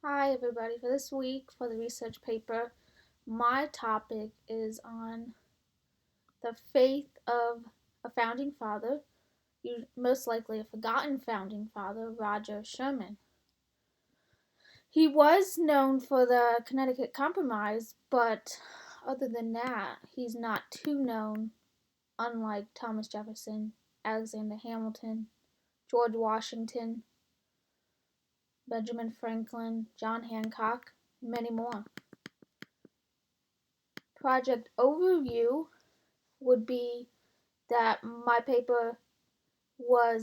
Hi, everybody. For this week, for the research paper, my topic is on the faith of a founding father, most likely a forgotten founding father, Roger Sherman. He was known for the Connecticut Compromise, but other than that, he's not too known, unlike Thomas Jefferson, Alexander Hamilton, George Washington, Benjamin Franklin, John Hancock, and many more. Project overview would be that my paper or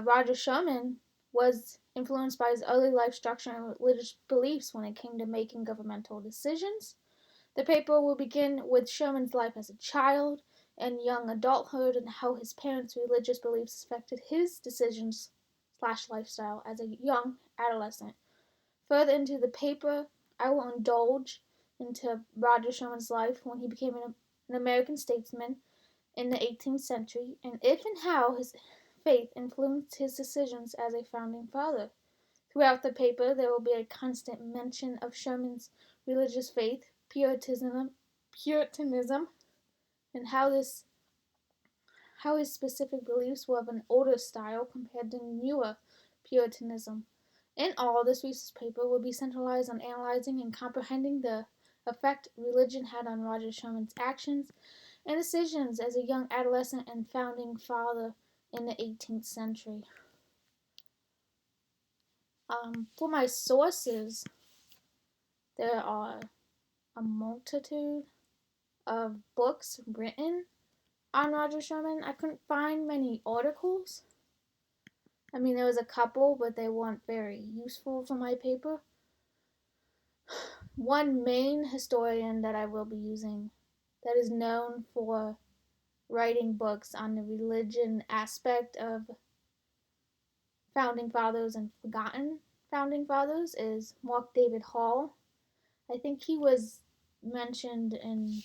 Roger Sherman was influenced by his early life structure and religious beliefs when it came to making governmental decisions. The paper will begin with Sherman's life as a child and young adulthood and how his parents' religious beliefs affected his decisions/lifestyle as a young adolescent. Further into the paper, I will indulge into Roger Sherman's life when he became an American statesman in the 18th century, and if and how his faith influenced his decisions as a founding father. Throughout the paper, there will be a constant mention of Sherman's religious faith, Puritanism, and how his specific beliefs were of an older style compared to newer Puritanism. In all, this research paper will be centralized on analyzing and comprehending the effect religion had on Roger Sherman's actions and decisions as a young adolescent and founding father in the 18th century. For my sources, there are a multitude of books written on Roger Sherman. I couldn't find many articles. I mean, there was a couple, but they weren't very useful for my paper. One main historian that I will be using that is known for writing books on the religion aspect of founding fathers and forgotten founding fathers is Mark David Hall. I think he was mentioned in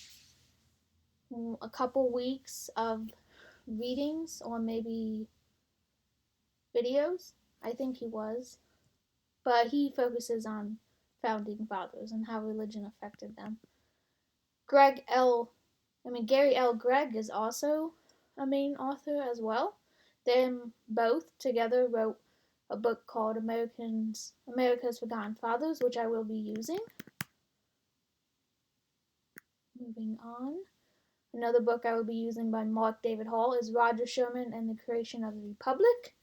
a couple weeks of readings or maybe videos. I think he was. But he focuses on founding fathers and how religion affected them. Gary L. Gregg is also a main author as well. They both together wrote a book called America's Forgotten Fathers, which I will be using. Moving on. Another book I will be using by Mark David Hall is Roger Sherman and the Creation of the Republic.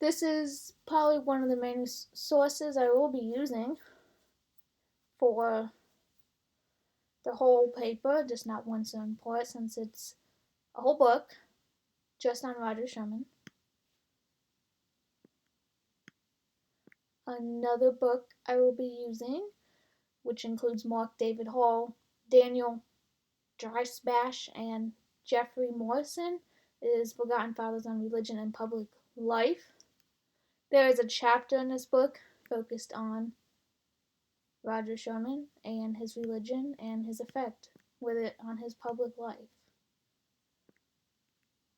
This is probably one of the main sources I will be using for the whole paper, just not one certain part, since it's a whole book just on Roger Sherman. Another book I will be using, which includes Mark David Hall, Daniel Dreisbach, and Jeffrey Morrison, is Forgotten Fathers on Religion and Public Life. There is a chapter in this book focused on Roger Sherman and his religion and his effect with it on his public life.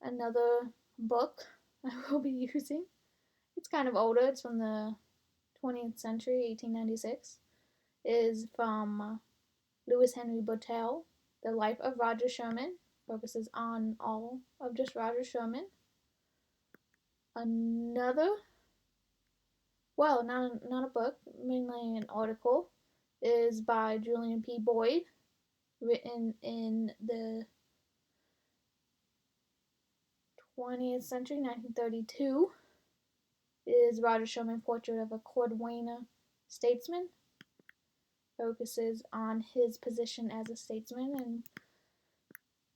Another book I will be using, it's kind of older, it's from the 20th century, 1896, is from Louis Henry Botel, The Life of Roger Sherman, focuses on all of just Roger Sherman. Another, well, not a book, mainly an article, is by Julian P. Boyd, written in the 20th century, 1932, is Roger Sherman Portrait of a Cordwainer Statesman. Focuses on his position as a statesman and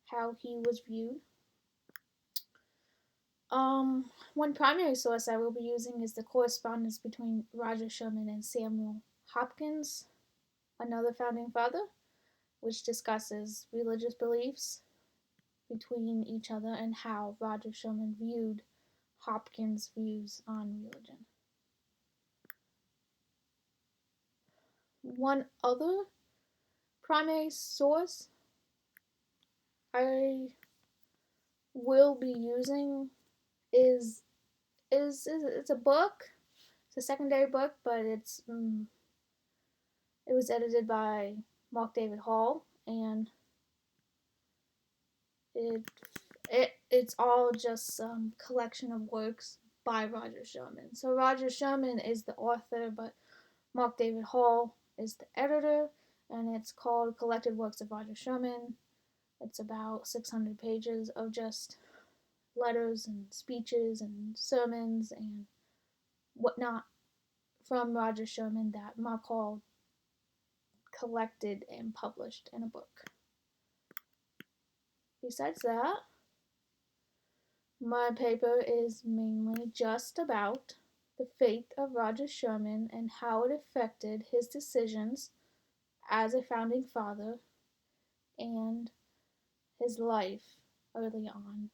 how he was viewed. One primary source I will be using is the correspondence between Roger Sherman and Samuel Hopkins, another founding father, which discusses religious beliefs between each other and how Roger Sherman viewed Hopkins' views on religion. One other primary source I will be using is it's a book. It's a secondary book, but it's It was edited by Mark David Hall, and it's all just some collection of works by Roger Sherman. So Roger Sherman is the author, but Mark David Hall is the editor, and it's called Collected Works of Roger Sherman. It's about 600 pages of just letters and speeches and sermons and whatnot from Roger Sherman that Mark Hall collected and published in a book. Besides that, my paper is mainly just about the fate of Roger Sherman and how it affected his decisions as a founding father and his life early on.